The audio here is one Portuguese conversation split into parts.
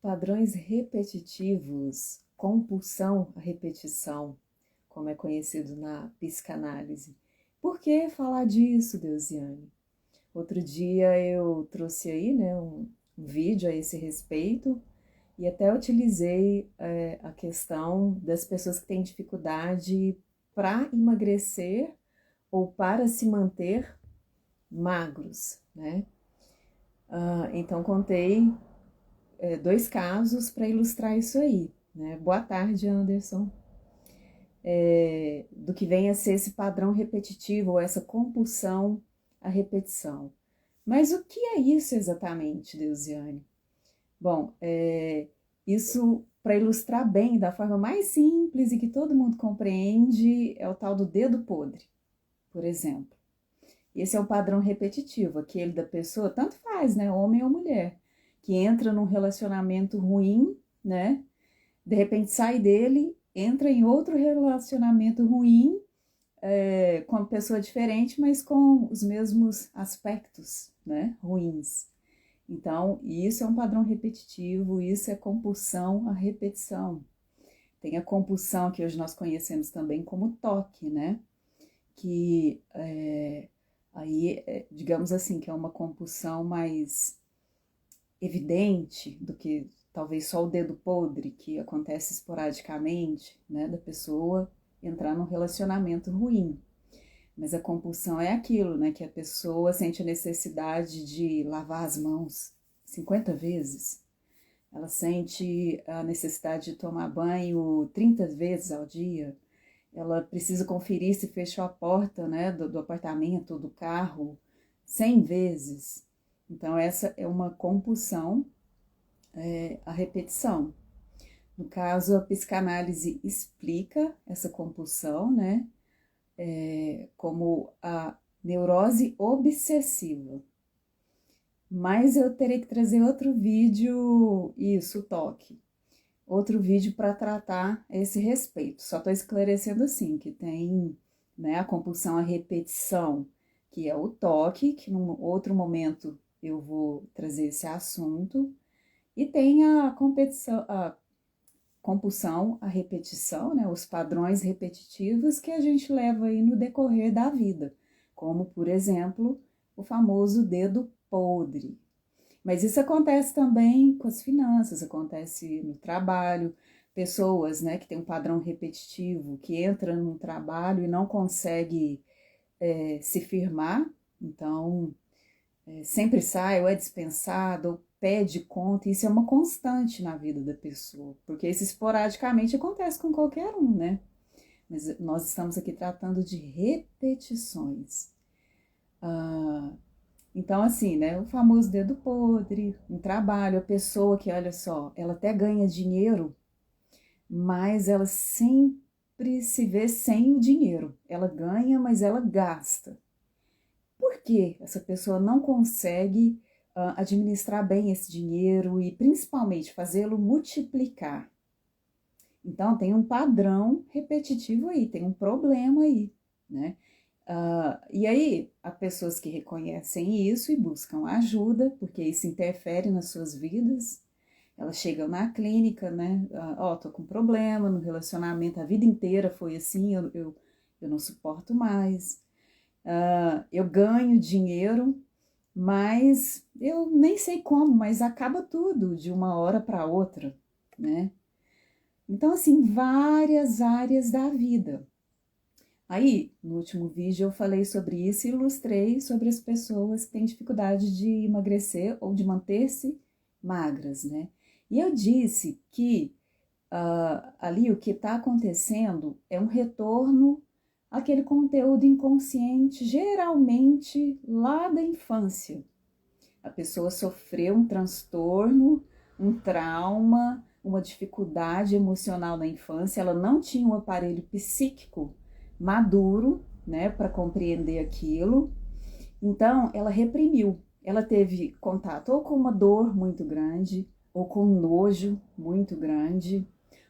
Padrões repetitivos, compulsão à repetição, como é conhecido na psicanálise. Por que falar disso, Deusiane? Outro dia eu trouxe aí, né, um vídeo a esse respeito e até utilizei a questão das pessoas que têm dificuldade para emagrecer ou para se manter magros, né? Então contei dois casos para ilustrar isso aí, né? Boa tarde, Anderson. Do que vem a ser esse padrão repetitivo ou essa compulsão à repetição. Mas o que é isso exatamente, Deusiane? Bom, isso para ilustrar bem, da forma mais simples e que todo mundo compreende, é o tal do dedo podre, por exemplo. Esse é um padrão repetitivo, aquele da pessoa, tanto faz, né, homem ou mulher, que entra num relacionamento ruim, né, de repente sai dele, entra em outro relacionamento ruim, com uma pessoa diferente, mas com os mesmos aspectos, né, ruins. Então, isso é um padrão repetitivo, isso é compulsão à repetição. Tem a compulsão que hoje nós conhecemos também como toque, né? Que digamos assim, que é uma compulsão mais evidente do que talvez só o dedo podre, que acontece esporadicamente, né? Da pessoa entrar num relacionamento ruim. Mas a compulsão é aquilo, né? Que a pessoa sente a necessidade de lavar as mãos 50 vezes. Ela sente a necessidade de tomar banho 30 vezes ao dia. Ela precisa conferir se fechou a porta, né, do apartamento, do carro, 100 vezes. Então, essa é uma compulsão à repetição. No caso, a psicanálise explica essa compulsão, né, como a neurose obsessiva. Mas eu terei que trazer outro vídeo, isso, toque. Outro vídeo para tratar esse respeito. Só estou esclarecendo assim, que tem, né, a compulsão à repetição, que é o toque, que num outro momento eu vou trazer esse assunto, e tem a compulsão à repetição, né, os padrões repetitivos que a gente leva aí no decorrer da vida, como, por exemplo, o famoso dedo podre. Mas isso acontece também com as finanças, acontece no trabalho, pessoas, né, que têm um padrão repetitivo, que entra num trabalho e não consegue se firmar, então sempre sai ou é dispensado ou pede conta, isso é uma constante na vida da pessoa, porque isso esporadicamente acontece com qualquer um, né? Mas nós estamos aqui tratando de repetições. Então, assim, né, o famoso dedo podre, um trabalho, a pessoa que, olha só, ela até ganha dinheiro, mas ela sempre se vê sem o dinheiro. Ela ganha, mas ela gasta. Por que essa pessoa não consegue administrar bem esse dinheiro e, principalmente, fazê-lo multiplicar? Então, tem um padrão repetitivo aí, tem um problema aí, né? E aí, há pessoas que reconhecem isso e buscam ajuda, porque isso interfere nas suas vidas. Elas chegam na clínica, né? Tô com problema no relacionamento, a vida inteira foi assim, eu não suporto mais. Eu ganho dinheiro, mas eu nem sei como, mas acaba tudo de uma hora para outra, né? Então, assim, várias áreas da vida. Aí, no último vídeo, eu falei sobre isso e ilustrei sobre as pessoas que têm dificuldade de emagrecer ou de manter-se magras, né? E eu disse que ali o que está acontecendo é um retorno àquele conteúdo inconsciente, geralmente lá da infância. A pessoa sofreu um transtorno, um trauma, uma dificuldade emocional na infância, ela não tinha um aparelho psíquico maduro, né, para compreender aquilo. Então, ela reprimiu. Ela teve contato ou com uma dor muito grande, ou com um nojo muito grande,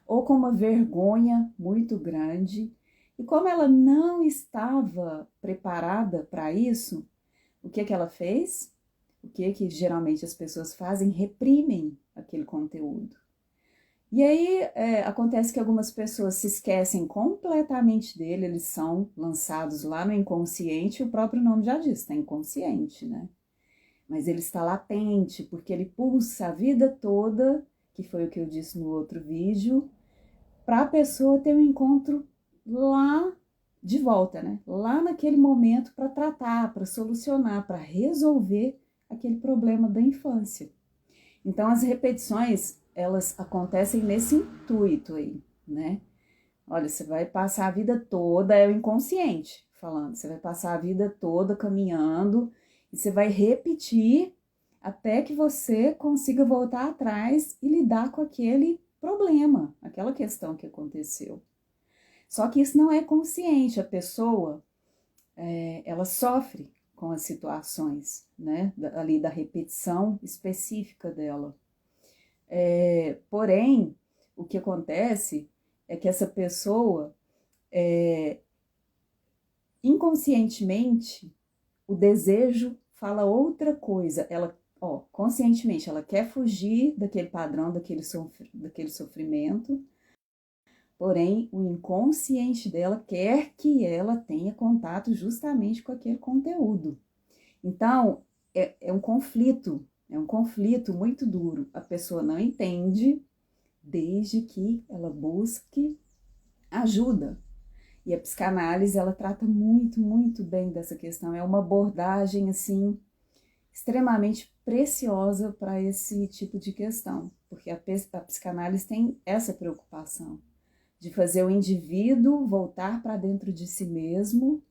ou com uma vergonha muito grande. E como ela não estava preparada para isso, o que ela fez? O que geralmente as pessoas fazem? Reprimem aquele conteúdo. E aí acontece que algumas pessoas se esquecem completamente dele, eles são lançados lá no inconsciente, o próprio nome já diz, está inconsciente, né? Mas ele está latente, porque ele pulsa a vida toda, que foi o que eu disse no outro vídeo, para a pessoa ter um encontro lá de volta, né? Lá naquele momento para tratar, para solucionar, para resolver aquele problema da infância. Então as repetições, elas acontecem nesse intuito aí, né? Olha, você vai passar a vida toda, é o inconsciente falando, você vai passar a vida toda caminhando e você vai repetir até que você consiga voltar atrás e lidar com aquele problema, aquela questão que aconteceu. Só que isso não é consciente, a pessoa, ela sofre com as situações, né, ali da repetição específica dela. Porém, o que acontece é que essa pessoa, inconscientemente, o desejo fala outra coisa. Ela, conscientemente, ela quer fugir daquele padrão, daquele sofrimento, porém, o inconsciente dela quer que ela tenha contato justamente com aquele conteúdo. Então, é um conflito muito duro. A pessoa não entende desde que ela busque ajuda. E a psicanálise, ela trata muito, muito bem dessa questão. É uma abordagem, assim, extremamente preciosa para esse tipo de questão, porque a psicanálise tem essa preocupação de fazer o indivíduo voltar para dentro de si mesmo.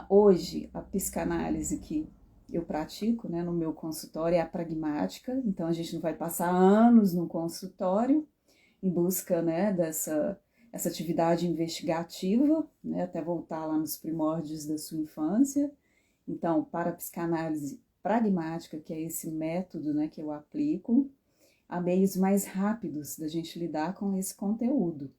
Hoje, a psicanálise que eu pratico, né, no meu consultório é a pragmática, então a gente não vai passar anos no consultório em busca, né, essa atividade investigativa, né, até voltar lá nos primórdios da sua infância. Então, para a psicanálise pragmática, que é esse método, né, que eu aplico, há meios mais rápidos da gente lidar com esse conteúdo.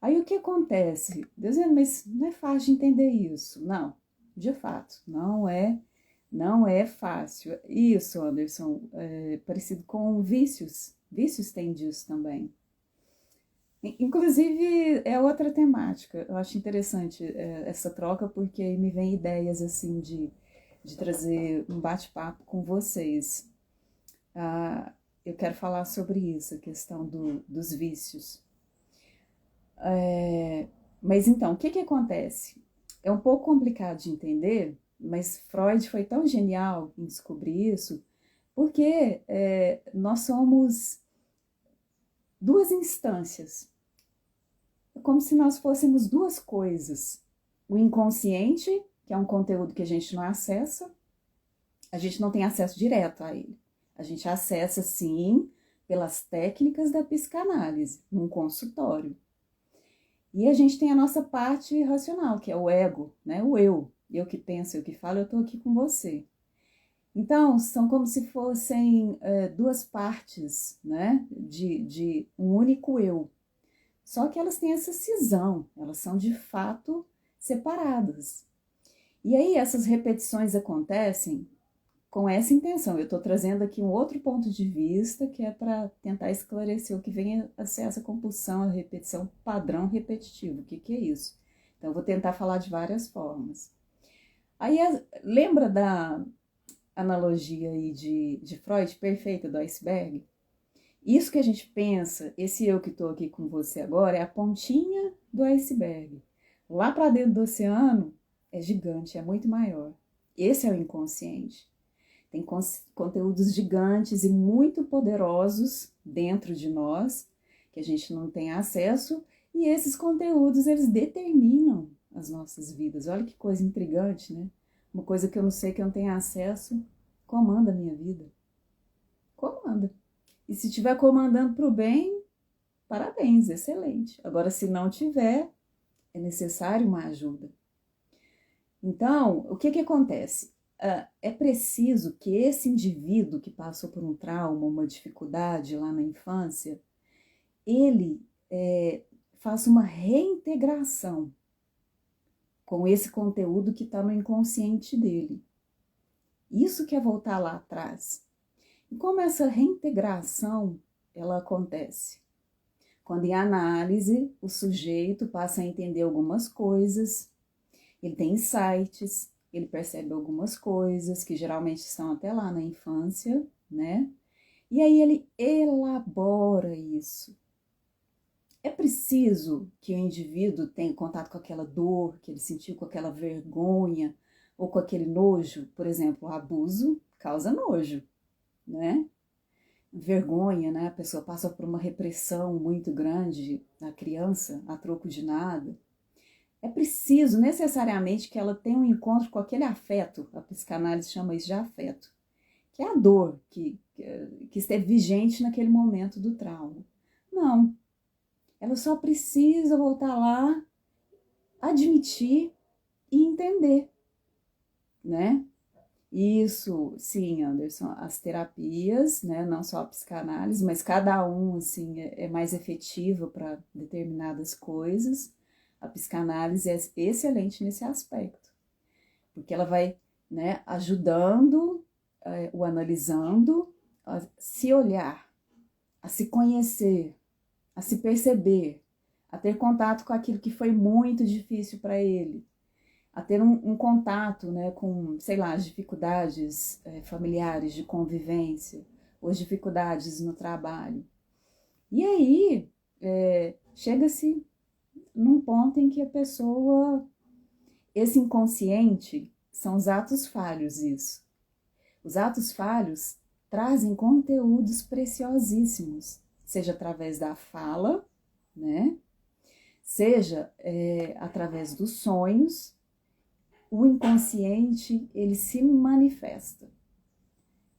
Aí o que acontece? Dizendo, mas não é fácil de entender isso. Não, de fato, não é fácil. Isso, Anderson, é parecido com vícios. Vícios têm disso também. Inclusive, é outra temática. Eu acho interessante essa troca, porque me vem ideias assim de trazer um bate-papo com vocês. Eu quero falar sobre isso, a questão dos vícios. Mas então, o que acontece? É um pouco complicado de entender, mas Freud foi tão genial em descobrir isso, porque nós somos duas instâncias. É como se nós fôssemos duas coisas. O inconsciente, que é um conteúdo que a gente não acessa, a gente não tem acesso direto a ele. A gente acessa, sim, pelas técnicas da psicanálise, num consultório. E a gente tem a nossa parte racional, que é o ego, né? O eu que penso, eu que falo, eu estou aqui com você. Então, são como se fossem duas partes, né? De um único eu. Só que elas têm essa cisão, elas são de fato separadas. E aí essas repetições acontecem com essa intenção. Eu estou trazendo aqui um outro ponto de vista que é para tentar esclarecer o que vem a ser essa compulsão, a repetição, padrão repetitivo. O que é isso? Então eu vou tentar falar de várias formas. Aí lembra da analogia aí de Freud, perfeita, do iceberg? Isso que a gente pensa, esse eu que estou aqui com você agora, é a pontinha do iceberg. Lá para dentro do oceano é gigante, é muito maior. Esse é o inconsciente. Tem conteúdos gigantes e muito poderosos dentro de nós, que a gente não tem acesso, e esses conteúdos, eles determinam as nossas vidas. Olha que coisa intrigante, né? Uma coisa que eu não sei, que eu não tenho acesso, comanda a minha vida. Comanda. E se estiver comandando para o bem, parabéns, excelente. Agora, se não tiver, é necessário uma ajuda. Então, o que acontece? É preciso que esse indivíduo que passou por um trauma, uma dificuldade lá na infância, ele faça uma reintegração com esse conteúdo que está no inconsciente dele. Isso que é voltar lá atrás. E como essa reintegração ela acontece? Quando em análise o sujeito passa a entender algumas coisas, ele tem insights, ele percebe algumas coisas que geralmente estão até lá na infância, né? E aí ele elabora isso. É preciso que o indivíduo tenha contato com aquela dor, que ele sentiu, com aquela vergonha ou com aquele nojo. Por exemplo, o abuso causa nojo, né? Vergonha, né? A pessoa passa por uma repressão muito grande, a criança, a troco de nada. É preciso necessariamente que ela tenha um encontro com aquele afeto, a psicanálise chama isso de afeto, que é a dor que esteve vigente naquele momento do trauma. Não, ela só precisa voltar lá, admitir e entender, né? Isso, sim, Anderson, as terapias, né, não só a psicanálise, mas cada um, assim, é mais efetivo para determinadas coisas. A psicanálise é excelente nesse aspecto, porque ela vai, né, ajudando o analisando a se olhar, a se conhecer, a se perceber, a ter contato com aquilo que foi muito difícil para ele, a ter um contato, né, com, sei lá, as dificuldades familiares de convivência, ou as dificuldades no trabalho. E aí, chega-se num ponto em que a pessoa, esse inconsciente, são os atos falhos isso. Os atos falhos trazem conteúdos preciosíssimos, seja através da fala, né? Seja através dos sonhos. O inconsciente, ele se manifesta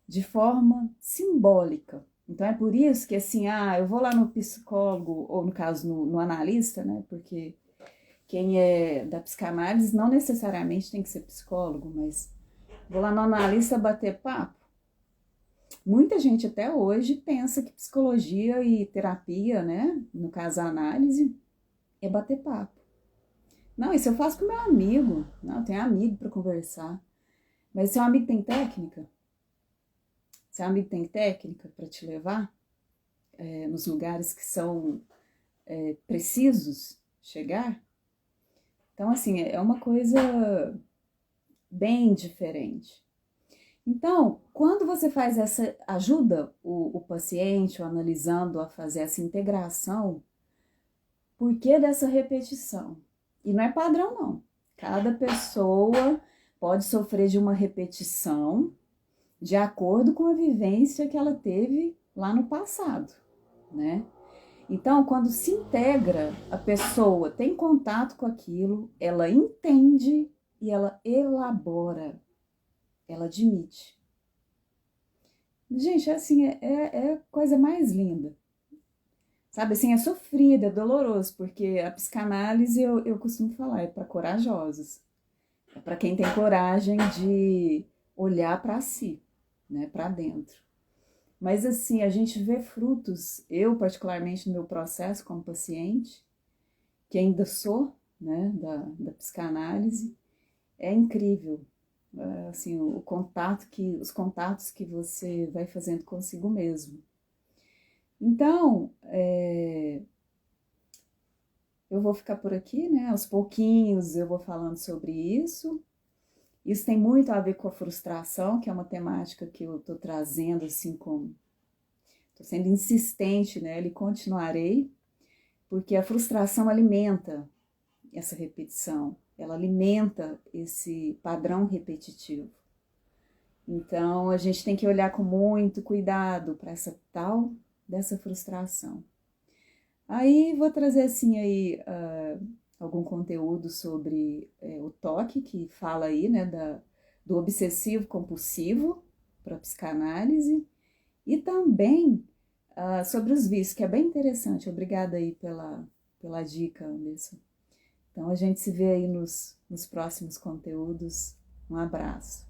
de forma simbólica. Então é por isso que assim, eu vou lá no psicólogo, ou no caso no analista, né? Porque quem é da psicanálise não necessariamente tem que ser psicólogo, mas vou lá no analista bater papo. Muita gente até hoje pensa que psicologia e terapia, né? No caso a análise, é bater papo. Não, isso eu faço com meu amigo. Não, eu tenho amigo para conversar. Mas seu amigo tem técnica? Seu amigo tem técnica para te levar nos lugares que são precisos chegar? Então, assim, é uma coisa bem diferente. Então, quando você faz essa, ajuda o paciente, o analisando a fazer essa integração, por que dessa repetição? E não é padrão, não. Cada pessoa pode sofrer de uma repetição de acordo com a vivência que ela teve lá no passado, né? Então, quando se integra, a pessoa tem contato com aquilo, ela entende e ela elabora, ela admite. Gente, assim, é a coisa mais linda. Sabe, assim, é sofrido, é doloroso, porque a psicanálise, eu costumo falar, é para corajosos. É para quem tem coragem de olhar para si, né, para dentro. Mas assim, a gente vê frutos, eu particularmente no meu processo como paciente, que ainda sou, né, da psicanálise, é incrível, assim, os contatos que você vai fazendo consigo mesmo. Então, eu vou ficar por aqui, né, aos pouquinhos eu vou falando sobre isso. Isso tem muito a ver com a frustração, que é uma temática que eu estou trazendo, assim, como... Estou sendo insistente nela e continuarei, porque a frustração alimenta essa repetição, ela alimenta esse padrão repetitivo. Então, a gente tem que olhar com muito cuidado para essa tal dessa frustração. Aí, vou trazer, assim, aí... algum conteúdo sobre o toque, que fala aí, né, do obsessivo compulsivo para psicanálise, e também sobre os vícios, que é bem interessante. Obrigada aí pela dica, Anderson. Então a gente se vê aí nos próximos conteúdos. Um abraço.